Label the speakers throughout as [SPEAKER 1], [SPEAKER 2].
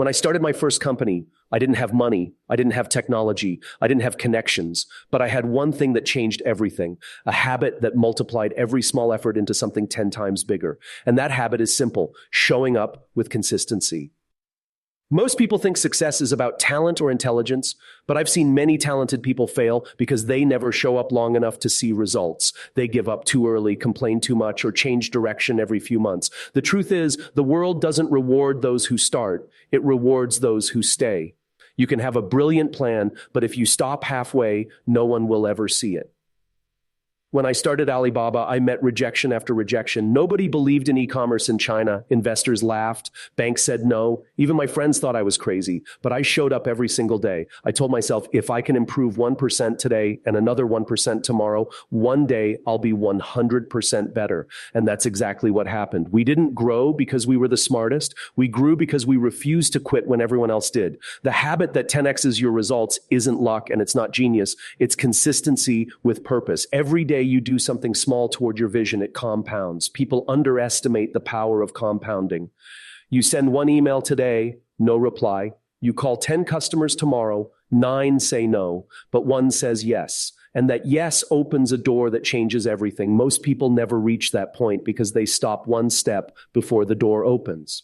[SPEAKER 1] When I started my first company, I didn't have money, I didn't have technology, I didn't have connections, but I had one thing that changed everything, a habit that multiplied every small effort into something 10 times bigger. And that habit is simple: showing up with consistency. Most people think success is about talent or intelligence, but I've seen many talented people fail because they never show up long enough to see results. They give up too early, complain too much, or change direction every few months. The truth is, the world doesn't reward those who start. It rewards those who stay. You can have a brilliant plan, but if you stop halfway, no one will ever see it. When I started Alibaba, I met rejection after rejection. Nobody believed in e-commerce in China. Investors laughed. Banks said no. Even my friends thought I was crazy. But I showed up every single day. I told myself, if I can improve 1% today and another 1% tomorrow, one day I'll be 100% better. And that's exactly what happened. We didn't grow because we were the smartest. We grew because we refused to quit when everyone else did. The habit that 10x's your results isn't luck and it's not genius. It's consistency with purpose. Every day you do something small toward your vision, it compounds. People underestimate the power of compounding. You send one email today, no reply. You call 10 customers tomorrow, 9 say no, but 1 says yes. And that yes opens a door that changes everything. Most people never reach that point because they stop one step before the door opens.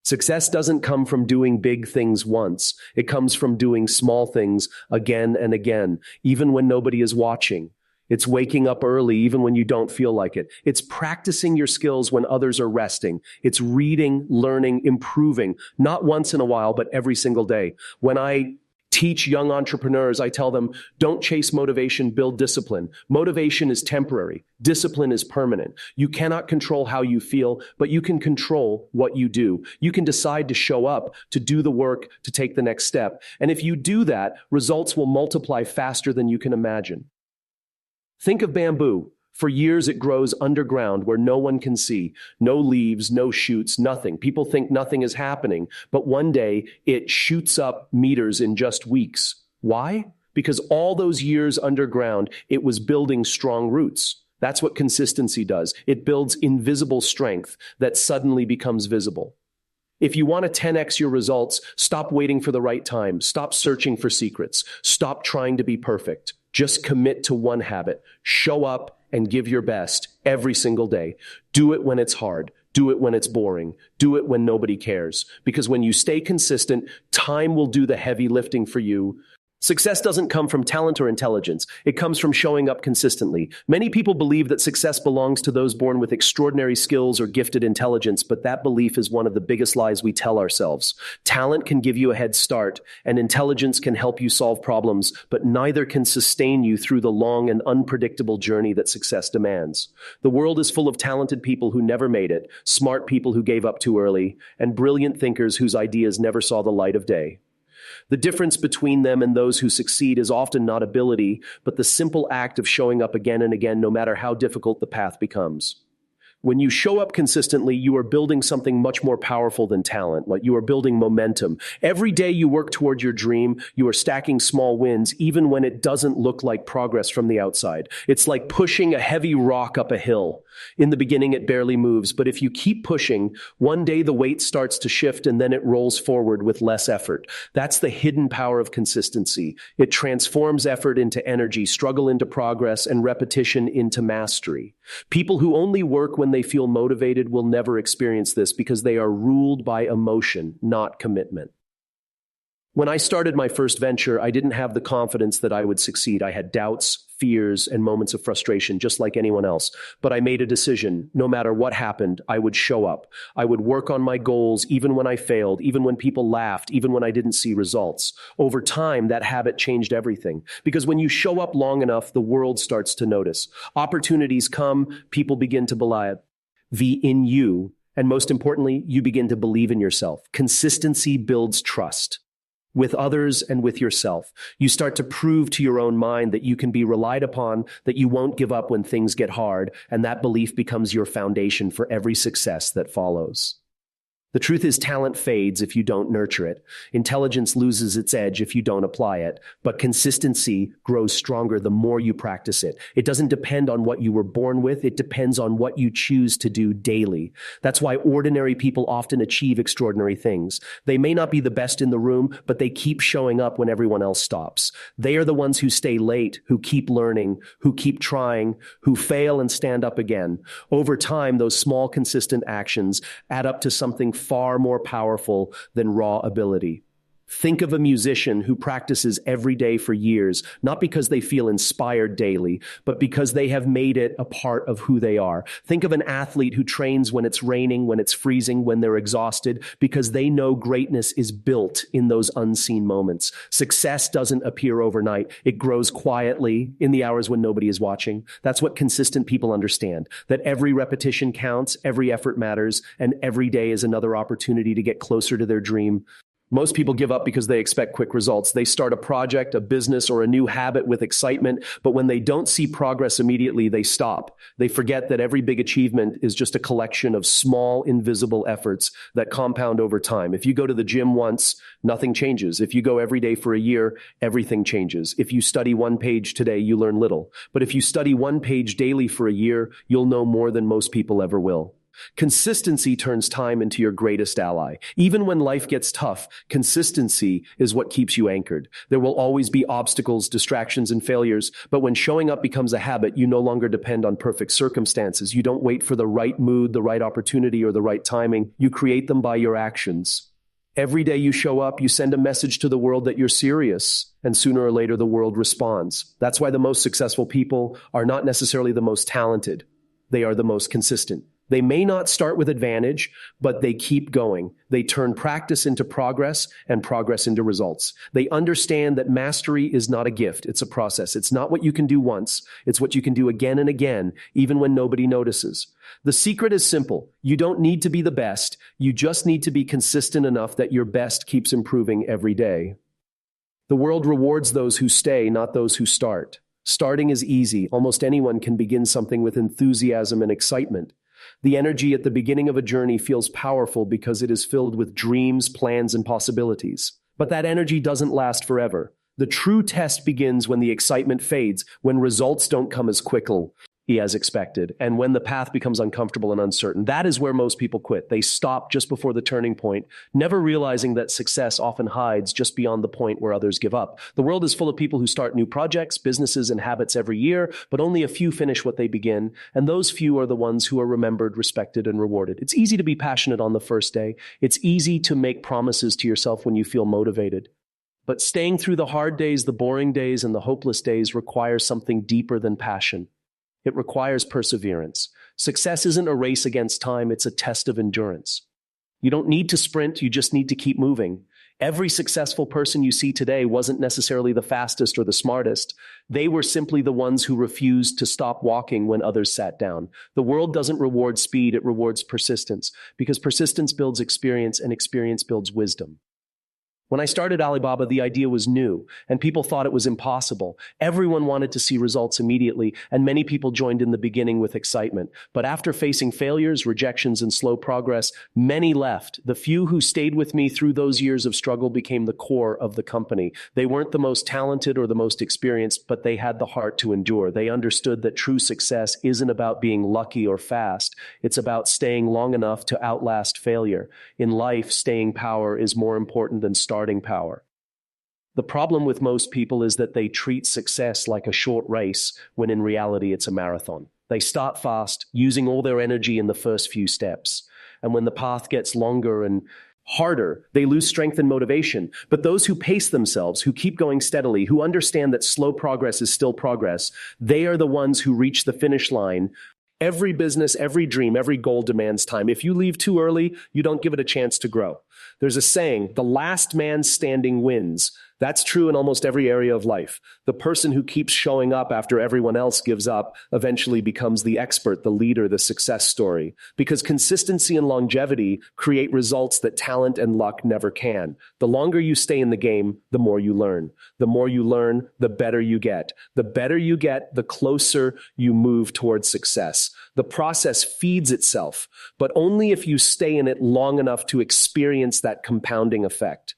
[SPEAKER 1] Success doesn't come from doing big things once. It comes from doing small things again and again, even when nobody is watching. It's waking up early even when you don't feel like it. It's practicing your skills when others are resting. It's reading, learning, improving, not once in a while, but every single day. When I teach young entrepreneurs, I tell them, don't chase motivation, build discipline. Motivation is temporary. Discipline is permanent. You cannot control how you feel, but you can control what you do. You can decide to show up, to do the work, to take the next step. And if you do that, results will multiply faster than you can imagine. Think of bamboo. For years, it grows underground where no one can see. No leaves, no shoots, nothing. People think nothing is happening, but one day it shoots up meters in just weeks. Why? Because all those years underground, it was building strong roots. That's what consistency does. It builds invisible strength that suddenly becomes visible. If you want to 10x your results, stop waiting for the right time. Stop searching for secrets. Stop trying to be perfect. Just commit to one habit. Show up and give your best every single day. Do it when it's hard. Do it when it's boring. Do it when nobody cares. Because when you stay consistent, time will do the heavy lifting for you. Success doesn't come from talent or intelligence. It comes from showing up consistently. Many people believe that success belongs to those born with extraordinary skills or gifted intelligence, but that belief is one of the biggest lies we tell ourselves. Talent can give you a head start, and intelligence can help you solve problems, but neither can sustain you through the long and unpredictable journey that success demands. The world is full of talented people who never made it, smart people who gave up too early, and brilliant thinkers whose ideas never saw the light of day. The difference between them and those who succeed is often not ability, but the simple act of showing up again and again, no matter how difficult the path becomes. When you show up consistently, you are building something much more powerful than talent. You are building momentum. Every day you work toward your dream, you are stacking small wins, even when it doesn't look like progress from the outside. It's like pushing a heavy rock up a hill. In the beginning, it barely moves, but if you keep pushing, one day the weight starts to shift and then it rolls forward with less effort. That's the hidden power of consistency. It transforms effort into energy, struggle into progress, and repetition into mastery. People who only work when they feel motivated will never experience this because they are ruled by emotion, not commitment. When I started my first venture, I didn't have the confidence that I would succeed. I had doubts, fears, and moments of frustration, just like anyone else. But I made a decision. No matter what happened, I would show up. I would work on my goals, even when I failed, even when people laughed, even when I didn't see results. Over time, that habit changed everything. Because when you show up long enough, the world starts to notice. Opportunities come, people begin to believe in you, and most importantly, you begin to believe in yourself. Consistency builds trust. With others and with yourself. You start to prove to your own mind that you can be relied upon, that you won't give up when things get hard, and that belief becomes your foundation for every success that follows. The truth is, talent fades if you don't nurture it. Intelligence loses its edge if you don't apply it. But consistency grows stronger the more you practice it. It doesn't depend on what you were born with. It depends on what you choose to do daily. That's why ordinary people often achieve extraordinary things. They may not be the best in the room, but they keep showing up when everyone else stops. They are the ones who stay late, who keep learning, who keep trying, who fail and stand up again. Over time, those small, consistent actions add up to something far more powerful than raw ability. Think of a musician who practices every day for years, not because they feel inspired daily, but because they have made it a part of who they are. Think of an athlete who trains when it's raining, when it's freezing, when they're exhausted, because they know greatness is built in those unseen moments. Success doesn't appear overnight. It grows quietly in the hours when nobody is watching. That's what consistent people understand, that every repetition counts, every effort matters, and every day is another opportunity to get closer to their dream. Most people give up because they expect quick results. They start a project, a business, or a new habit with excitement, but when they don't see progress immediately, they stop. They forget that every big achievement is just a collection of small, invisible efforts that compound over time. If you go to the gym once, nothing changes. If you go every day for a year, everything changes. If you study one page today, you learn little. But if you study one page daily for a year, you'll know more than most people ever will. Consistency turns time into your greatest ally. Even when life gets tough, consistency is what keeps you anchored. There will always be obstacles, distractions, and failures, but when showing up becomes a habit, you no longer depend on perfect circumstances. You don't wait for the right mood, the right opportunity, or the right timing. You create them by your actions. Every day you show up, you send a message to the world that you're serious, and sooner or later the world responds. That's why the most successful people are not necessarily the most talented. They are the most consistent. They may not start with advantage, but they keep going. They turn practice into progress and progress into results. They understand that mastery is not a gift, it's a process. It's not what you can do once, it's what you can do again and again, even when nobody notices. The secret is simple. You don't need to be the best. You just need to be consistent enough that your best keeps improving every day. The world rewards those who stay, not those who start. Starting is easy. Almost anyone can begin something with enthusiasm and excitement. The energy at the beginning of a journey feels powerful because it is filled with dreams, plans, and possibilities. But that energy doesn't last forever. The true test begins when the excitement fades, when results don't come as quickly as expected, and when the path becomes uncomfortable and uncertain. That is where most people quit. They stop just before the turning point, never realizing that success often hides just beyond the point where others give up. The world is full of people who start new projects, businesses, and habits every year, but only a few finish what they begin, and those few are the ones who are remembered, respected, and rewarded. It's easy to be passionate on the first day. It's easy to make promises to yourself when you feel motivated. But staying through the hard days, the boring days, and the hopeless days requires something deeper than passion. It requires perseverance. Success isn't a race against time, it's a test of endurance. You don't need to sprint, you just need to keep moving. Every successful person you see today wasn't necessarily the fastest or the smartest. They were simply the ones who refused to stop walking when others sat down. The world doesn't reward speed, it rewards persistence, because persistence builds experience and experience builds wisdom. When I started Alibaba, the idea was new, and people thought it was impossible. Everyone wanted to see results immediately, and many people joined in the beginning with excitement. But after facing failures, rejections, and slow progress, many left. The few who stayed with me through those years of struggle became the core of the company. They weren't the most talented or the most experienced, but they had the heart to endure. They understood that true success isn't about being lucky or fast. It's about staying long enough to outlast failure. In life, staying power is more important than starting power. The problem with most people is that they treat success like a short race when in reality it's a marathon. They start fast, using all their energy in the first few steps. And when the path gets longer and harder, they lose strength and motivation. But those who pace themselves, who keep going steadily, who understand that slow progress is still progress, they are the ones who reach the finish line. Every business, every dream, every goal demands time. If you leave too early, you don't give it a chance to grow. There's a saying, the last man standing wins. That's true in almost every area of life. The person who keeps showing up after everyone else gives up eventually becomes the expert, the leader, the success story. Because consistency and longevity create results that talent and luck never can. The longer you stay in the game, the more you learn. The more you learn, the better you get. The better you get, the closer you move towards success. The process feeds itself, but only if you stay in it long enough to experience that compounding effect.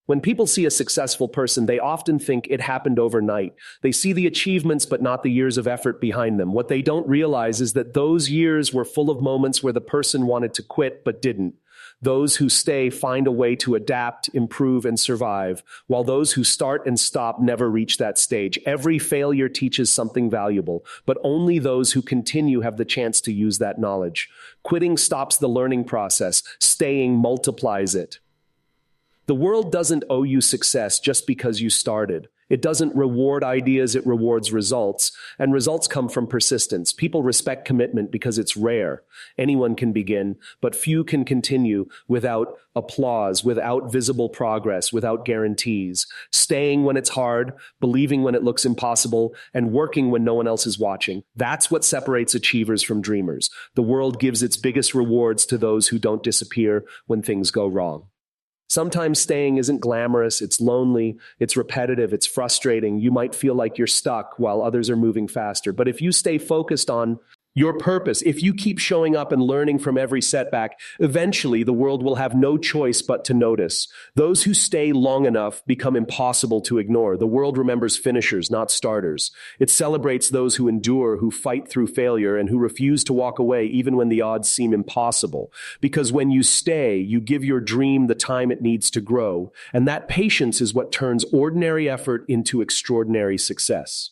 [SPEAKER 1] When people see a successful person, they often think it happened overnight. They see the achievements, but not the years of effort behind them. What they don't realize is that those years were full of moments where the person wanted to quit, but didn't. Those who stay find a way to adapt, improve, and survive, while those who start and stop never reach that stage. Every failure teaches something valuable, but only those who continue have the chance to use that knowledge. Quitting stops the learning process. Staying multiplies it. The world doesn't owe you success just because you started. It doesn't reward ideas, it rewards results. And results come from persistence. People respect commitment because it's rare. Anyone can begin, but few can continue without applause, without visible progress, without guarantees. Staying when it's hard, believing when it looks impossible, and working when no one else is watching. That's what separates achievers from dreamers. The world gives its biggest rewards to those who don't disappear when things go wrong. Sometimes staying isn't glamorous, it's lonely, it's repetitive, it's frustrating. You might feel like you're stuck while others are moving faster. But if you stay focused on your purpose, if you keep showing up and learning from every setback, eventually the world will have no choice but to notice. Those who stay long enough become impossible to ignore. The world remembers finishers, not starters. It celebrates those who endure, who fight through failure, and who refuse to walk away even when the odds seem impossible. Because when you stay, you give your dream the time it needs to grow. And that patience is what turns ordinary effort into extraordinary success.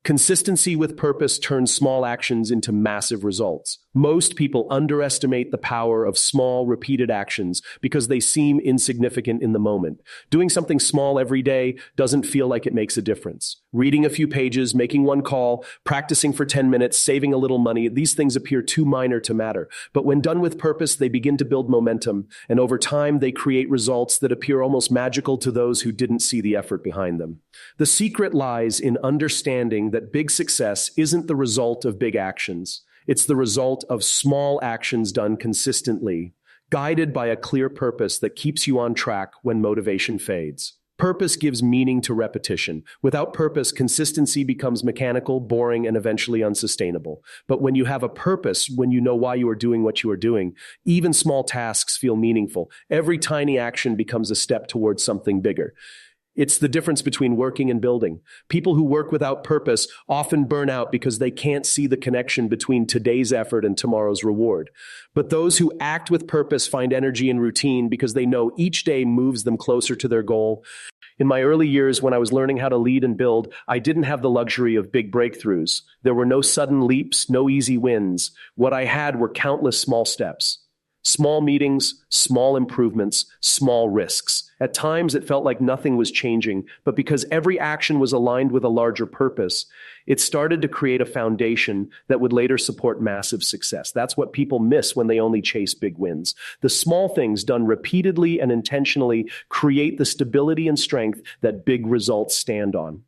[SPEAKER 1] Consistency with purpose turns small actions into massive results. Most people underestimate the power of small, repeated actions because they seem insignificant in the moment. Doing something small every day doesn't feel like it makes a difference. Reading a few pages, making one call, practicing for 10 minutes, saving a little money, these things appear too minor to matter. But when done with purpose, they begin to build momentum, and over time, they create results that appear almost magical to those who didn't see the effort behind them. The secret lies in understanding that big success isn't the result of big actions. It's the result of small actions done consistently, guided by a clear purpose that keeps you on track when motivation fades. Purpose gives meaning to repetition. Without purpose, consistency becomes mechanical, boring, and eventually unsustainable. But when you have a purpose, when you know why you are doing what you are doing, even small tasks feel meaningful. Every tiny action becomes a step towards something bigger. It's the difference between working and building. People who work without purpose often burn out because they can't see the connection between today's effort and tomorrow's reward. But those who act with purpose find energy in routine because they know each day moves them closer to their goal. In my early years, when I was learning how to lead and build, I didn't have the luxury of big breakthroughs. There were no sudden leaps, no easy wins. What I had were countless small steps. Small meetings, small improvements, small risks. At times, it felt like nothing was changing, but because every action was aligned with a larger purpose, it started to create a foundation that would later support massive success. That's what people miss when they only chase big wins. The small things done repeatedly and intentionally create the stability and strength that big results stand on.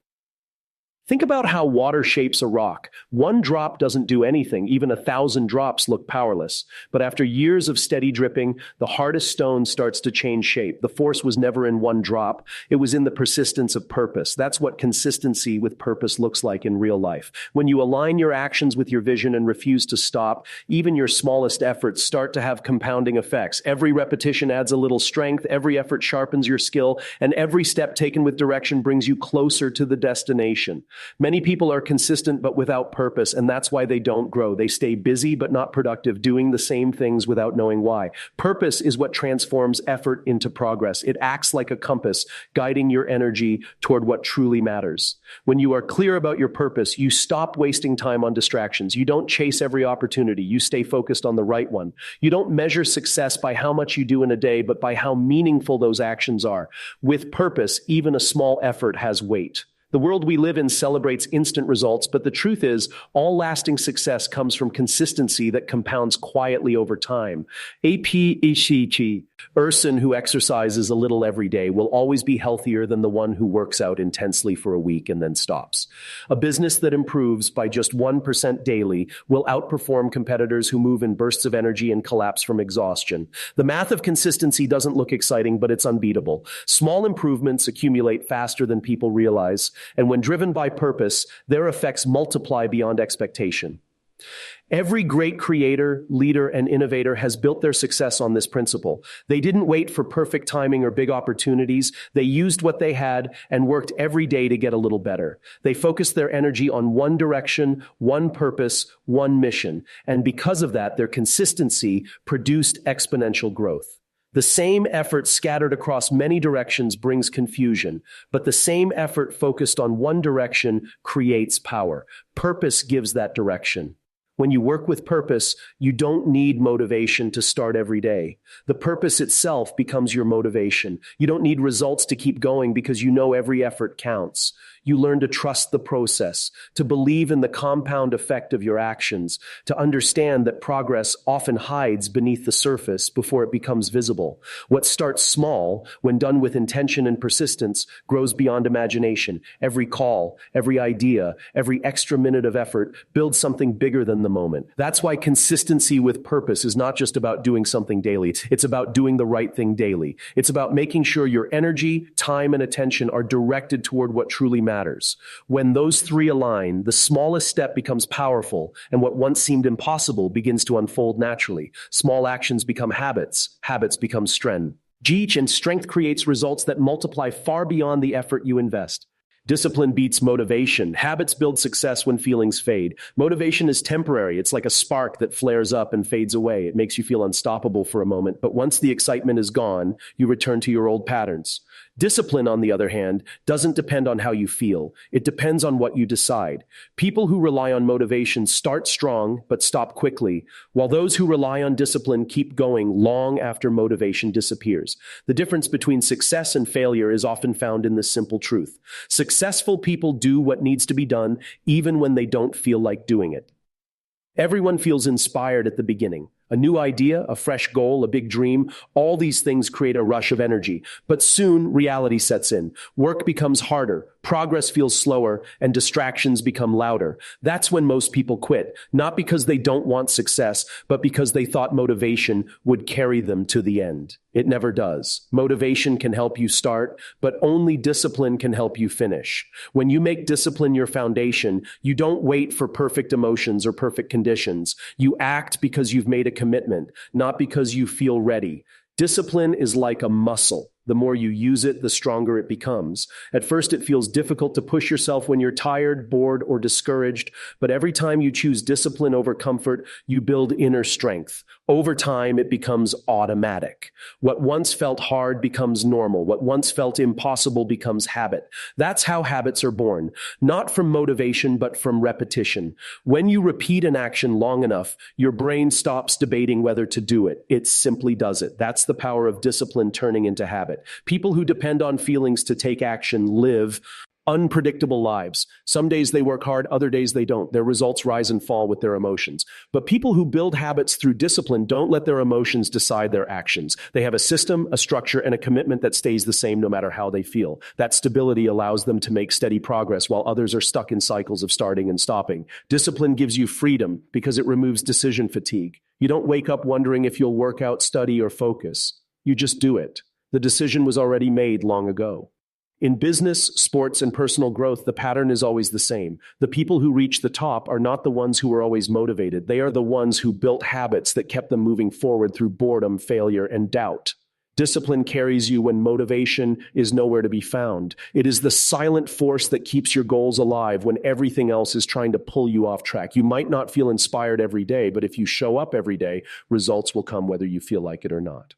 [SPEAKER 1] Think about how water shapes a rock. One drop doesn't do anything. Even 1,000 drops look powerless. But after years of steady dripping, the hardest stone starts to change shape. The force was never in one drop. It was in the persistence of purpose. That's what consistency with purpose looks like in real life. When you align your actions with your vision and refuse to stop, even your smallest efforts start to have compounding effects. Every repetition adds a little strength. Every effort sharpens your skill. And every step taken with direction brings you closer to the destination. Many people are consistent but without purpose, and that's why they don't grow. They stay busy but not productive, doing the same things without knowing why. Purpose is what transforms effort into progress. It acts like a compass, guiding your energy toward what truly matters. When you are clear about your purpose, you stop wasting time on distractions. You don't chase every opportunity. You stay focused on the right one. You don't measure success by how much you do in a day, but by how meaningful those actions are. With purpose, even a small effort has weight. The world we live in celebrates instant results, but the truth is, all lasting success comes from consistency that compounds quietly over time. A.P. Ishichi, Person who exercises a little every day will always be healthier than the one who works out intensely for a week and then stops. A business that improves by just 1% daily will outperform competitors who move in bursts of energy and collapse from exhaustion. The math of consistency doesn't look exciting, but it's unbeatable. Small improvements accumulate faster than people realize, and when driven by purpose, their effects multiply beyond expectation. Every great creator, leader, and innovator has built their success on this principle. They didn't wait for perfect timing or big opportunities. They used what they had and worked every day to get a little better. They focused their energy on one direction, one purpose, one mission. And because of that, their consistency produced exponential growth. The same effort scattered across many directions brings confusion, but the same effort focused on one direction creates power. Purpose gives that direction. When you work with purpose, you don't need motivation to start every day. The purpose itself becomes your motivation. You don't need results to keep going because you know every effort counts. You learn to trust the process, to believe in the compound effect of your actions, to understand that progress often hides beneath the surface before it becomes visible. What starts small, when done with intention and persistence, grows beyond imagination. Every call, every idea, every extra minute of effort builds something bigger than the moment. That's why consistency with purpose is not just about doing something daily. It's about doing the right thing daily. It's about making sure your energy, time, and attention are directed toward what truly matters. When those three align, the smallest step becomes powerful, and what once seemed impossible begins to unfold naturally. Small actions become habits. Habits become strength. And strength creates results that multiply far beyond the effort you invest. Discipline beats motivation. Habits build success when feelings fade. Motivation is temporary. It's like a spark that flares up and fades away. It makes you feel unstoppable for a moment, but once the excitement is gone, you return to your old patterns. Discipline, on the other hand, doesn't depend on how you feel. It depends on what you decide. People who rely on motivation start strong but stop quickly, while those who rely on discipline keep going long after motivation disappears. The difference between success and failure is often found in this simple truth. Successful people do what needs to be done even when they don't feel like doing it. Everyone feels inspired at the beginning. A new idea, a fresh goal, a big dream, all these things create a rush of energy. But soon, reality sets in. Work becomes harder, progress feels slower, and distractions become louder. That's when most people quit, not because they don't want success, but because they thought motivation would carry them to the end. It never does. Motivation can help you start, but only discipline can help you finish. When you make discipline your foundation, you don't wait for perfect emotions or perfect conditions. You act because you've made a commitment, not because you feel ready. Discipline is like a muscle. The more you use it, the stronger it becomes. At first, it feels difficult to push yourself when you're tired, bored, or discouraged, but every time you choose discipline over comfort, you build inner strength. Over time, it becomes automatic. What once felt hard becomes normal. What once felt impossible becomes habit. That's how habits are born, not from motivation, but from repetition. When you repeat an action long enough, your brain stops debating whether to do it. It simply does it. That's the power of discipline turning into habit. People who depend on feelings to take action live unpredictable lives. Some days they work hard, other days they don't. Their results rise and fall with their emotions. But people who build habits through discipline don't let their emotions decide their actions. They have a system, a structure, and a commitment that stays the same no matter how they feel. That stability allows them to make steady progress while others are stuck in cycles of starting and stopping. Discipline gives you freedom because it removes decision fatigue. You don't wake up wondering if you'll work out, study, or focus. You just do it. The decision was already made long ago. In business, sports, and personal growth, the pattern is always the same. The people who reach the top are not the ones who were always motivated. They are the ones who built habits that kept them moving forward through boredom, failure, and doubt. Discipline carries you when motivation is nowhere to be found. It is the silent force that keeps your goals alive when everything else is trying to pull you off track. You might not feel inspired every day, but if you show up every day, results will come whether you feel like it or not.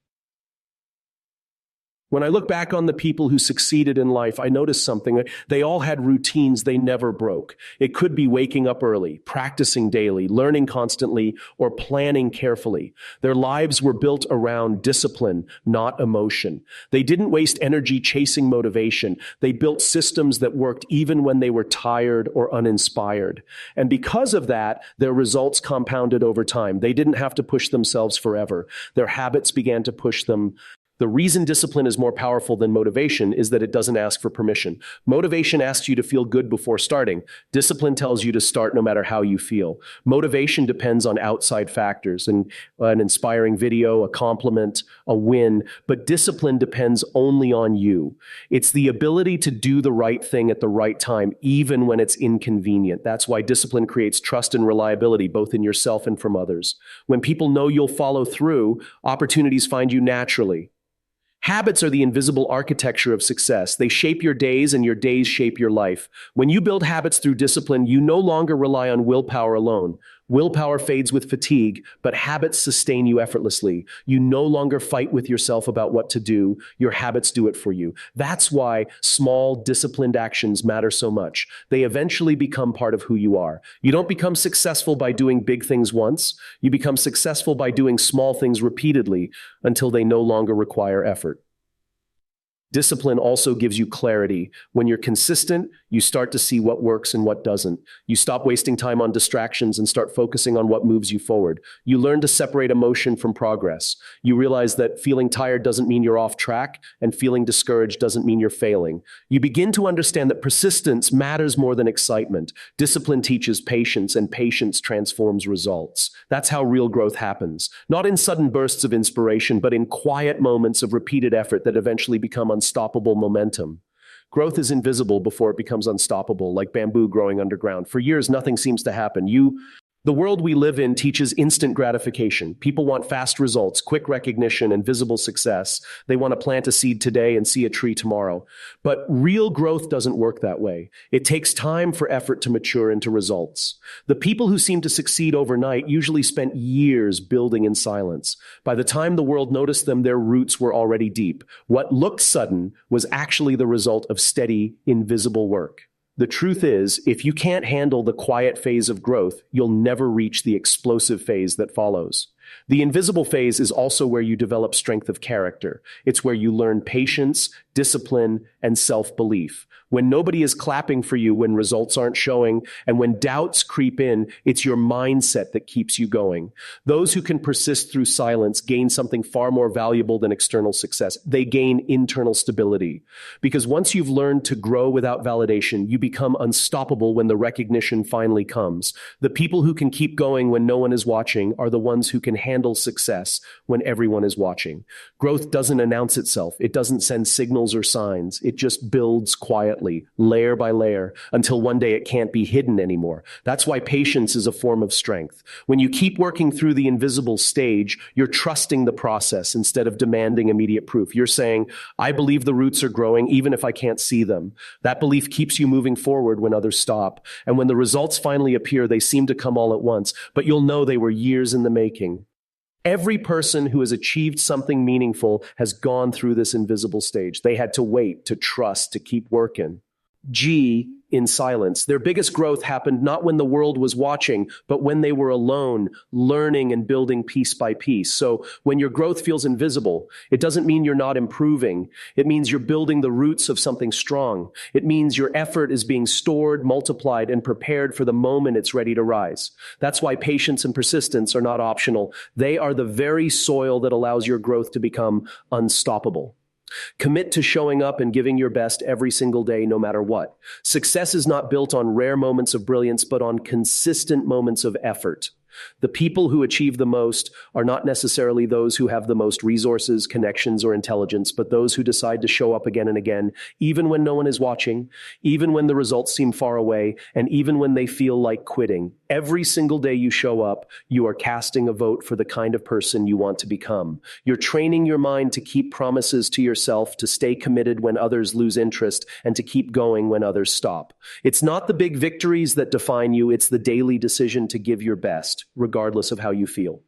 [SPEAKER 1] When I look back on the people who succeeded in life, I noticed something. They all had routines they never broke. It could be waking up early, practicing daily, learning constantly, or planning carefully. Their lives were built around discipline, not emotion. They didn't waste energy chasing motivation. They built systems that worked even when they were tired or uninspired. And because of that, their results compounded over time. They didn't have to push themselves forever. Their habits began to push them. The reason discipline is more powerful than motivation is that it doesn't ask for permission. Motivation asks you to feel good before starting. Discipline tells you to start no matter how you feel. Motivation depends on outside factors, and an inspiring video, a compliment, a win, but discipline depends only on you. It's the ability to do the right thing at the right time, even when it's inconvenient. That's why discipline creates trust and reliability, both in yourself and from others. When people know you'll follow through, opportunities find you naturally. Habits are the invisible architecture of success. They shape your days, and your days shape your life. When you build habits through discipline, you no longer rely on willpower alone. Willpower fades with fatigue, but habits sustain you effortlessly. You no longer fight with yourself about what to do. Your habits do it for you. That's why small, disciplined actions matter so much. They eventually become part of who you are. You don't become successful by doing big things once. You become successful by doing small things repeatedly until they no longer require effort. Discipline also gives you clarity. When you're consistent, you start to see what works and what doesn't. You stop wasting time on distractions and start focusing on what moves you forward. You learn to separate emotion from progress. You realize that feeling tired doesn't mean you're off track, and feeling discouraged doesn't mean you're failing. You begin to understand that persistence matters more than excitement. Discipline teaches patience, and patience transforms results. That's how real growth happens. Not in sudden bursts of inspiration, but in quiet moments of repeated effort that eventually become unstoppable momentum. Growth is invisible before it becomes unstoppable, like bamboo growing underground. For years, nothing seems to happen. The world we live in teaches instant gratification. People want fast results, quick recognition, and visible success. They want to plant a seed today and see a tree tomorrow. But real growth doesn't work that way. It takes time for effort to mature into results. The people who seem to succeed overnight usually spent years building in silence. By the time the world noticed them, their roots were already deep. What looked sudden was actually the result of steady, invisible work. The truth is, if you can't handle the quiet phase of growth, you'll never reach the explosive phase that follows. The invisible phase is also where you develop strength of character. It's where you learn patience, discipline, and self-belief. When nobody is clapping for you, when results aren't showing, and when doubts creep in, it's your mindset that keeps you going. Those who can persist through silence gain something far more valuable than external success. They gain internal stability. Because once you've learned to grow without validation, you become unstoppable when the recognition finally comes. The people who can keep going when no one is watching are the ones who can handle success when everyone is watching. Growth doesn't announce itself. It doesn't send signals or signs. It just builds quietly, layer by layer, until one day it can't be hidden anymore. That's why patience is a form of strength. When you keep working through the invisible stage, you're trusting the process instead of demanding immediate proof. You're saying, I believe the roots are growing even if I can't see them. That belief keeps you moving forward when others stop. And when the results finally appear, they seem to come all at once, but you'll know they were years in the making. Every person who has achieved something meaningful has gone through this invisible stage. They had to wait, to trust, to keep working. G, in silence. Their biggest growth happened not when the world was watching, but when they were alone, learning and building piece by piece. So when your growth feels invisible, it doesn't mean you're not improving. It means you're building the roots of something strong. It means your effort is being stored, multiplied, and prepared for the moment it's ready to rise. That's why patience and persistence are not optional. They are the very soil that allows your growth to become unstoppable. Commit to showing up and giving your best every single day, no matter what. Success is not built on rare moments of brilliance, but on consistent moments of effort. The people who achieve the most are not necessarily those who have the most resources, connections, or intelligence, but those who decide to show up again and again, even when no one is watching, even when the results seem far away, and even when they feel like quitting. Every single day you show up, you are casting a vote for the kind of person you want to become. You're training your mind to keep promises to yourself, to stay committed when others lose interest, and to keep going when others stop. It's not the big victories that define you, it's the daily decision to give your best, regardless of how you feel.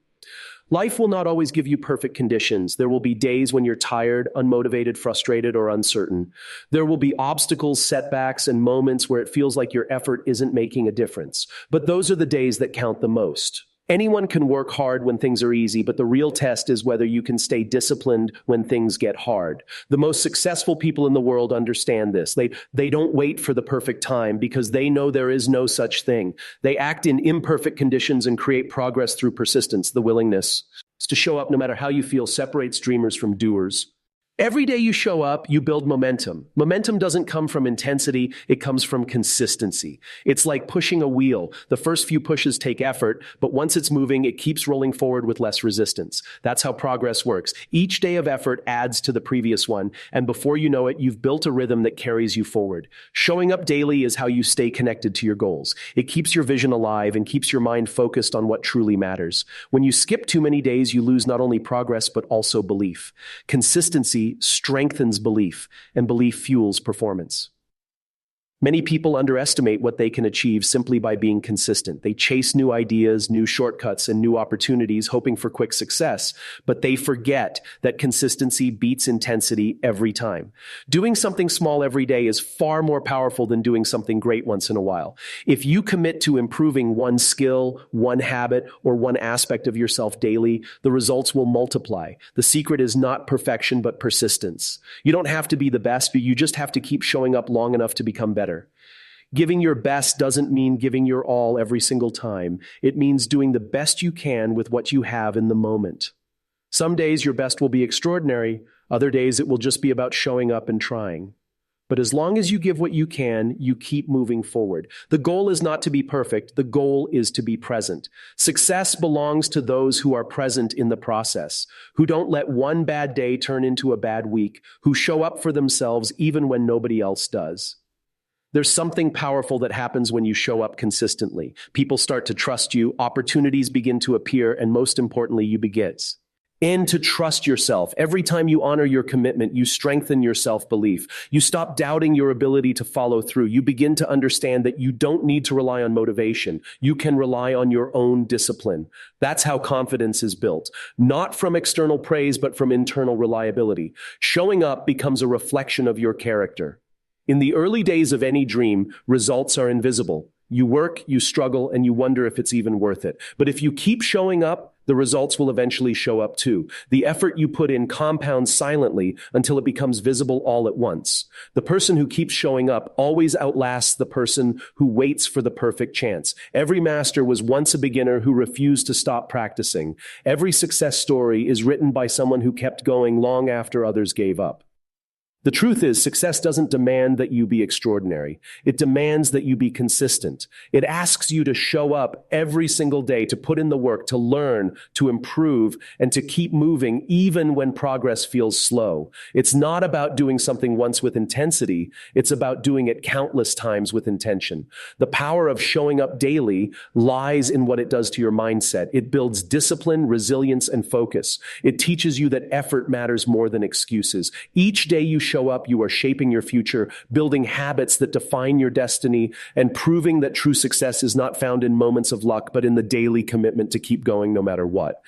[SPEAKER 1] Life will not always give you perfect conditions. There will be days when you're tired, unmotivated, frustrated, or uncertain. There will be obstacles, setbacks, and moments where it feels like your effort isn't making a difference. But those are the days that count the most. Anyone can work hard when things are easy, but the real test is whether you can stay disciplined when things get hard. The most successful people in the world understand this. They don't wait for the perfect time because they know there is no such thing. They act in imperfect conditions and create progress through persistence. The willingness to show up no matter how you feel separates dreamers from doers. Every day you show up, you build momentum. Momentum doesn't come from intensity, it comes from consistency. It's like pushing a wheel. The first few pushes take effort, but once it's moving, it keeps rolling forward with less resistance. That's how progress works. Each day of effort adds to the previous one, and before you know it, you've built a rhythm that carries you forward. Showing up daily is how you stay connected to your goals. It keeps your vision alive and keeps your mind focused on what truly matters. When you skip too many days, you lose not only progress, but also belief. Consistency strengthens belief, and belief fuels performance. Many people underestimate what they can achieve simply by being consistent. They chase new ideas, new shortcuts, and new opportunities, hoping for quick success, but they forget that consistency beats intensity every time. Doing something small every day is far more powerful than doing something great once in a while. If you commit to improving one skill, one habit, or one aspect of yourself daily, the results will multiply. The secret is not perfection, but persistence. You don't have to be the best, but you just have to keep showing up long enough to become better. Giving your best doesn't mean giving your all every single time. It means doing the best you can with what you have in the moment. Some days your best will be extraordinary. Other days it will just be about showing up and trying. But as long as you give what you can, you keep moving forward. The goal is not to be perfect. The goal is to be present. Success belongs to those who are present in the process, who don't let one bad day turn into a bad week, who show up for themselves even when nobody else does. There's something powerful that happens when you show up consistently. People start to trust you, opportunities begin to appear, and most importantly, you begin to trust yourself. Every time you honor your commitment, you strengthen your self-belief. You stop doubting your ability to follow through. You begin to understand that you don't need to rely on motivation. You can rely on your own discipline. That's how confidence is built. Not from external praise, but from internal reliability. Showing up becomes a reflection of your character. In the early days of any dream, results are invisible. You work, you struggle, and you wonder if it's even worth it. But if you keep showing up, the results will eventually show up too. The effort you put in compounds silently until it becomes visible all at once. The person who keeps showing up always outlasts the person who waits for the perfect chance. Every master was once a beginner who refused to stop practicing. Every success story is written by someone who kept going long after others gave up. The truth is, success doesn't demand that you be extraordinary. It demands that you be consistent. It asks you to show up every single day, to put in the work, to learn, to improve, and to keep moving even when progress feels slow. It's not about doing something once with intensity. It's about doing it countless times with intention. The power of showing up daily lies in what it does to your mindset. It builds discipline, resilience, and focus. It teaches you that effort matters more than excuses. Each day you show up, you are shaping your future, building habits that define your destiny, and proving that true success is not found in moments of luck, but in the daily commitment to keep going no matter what.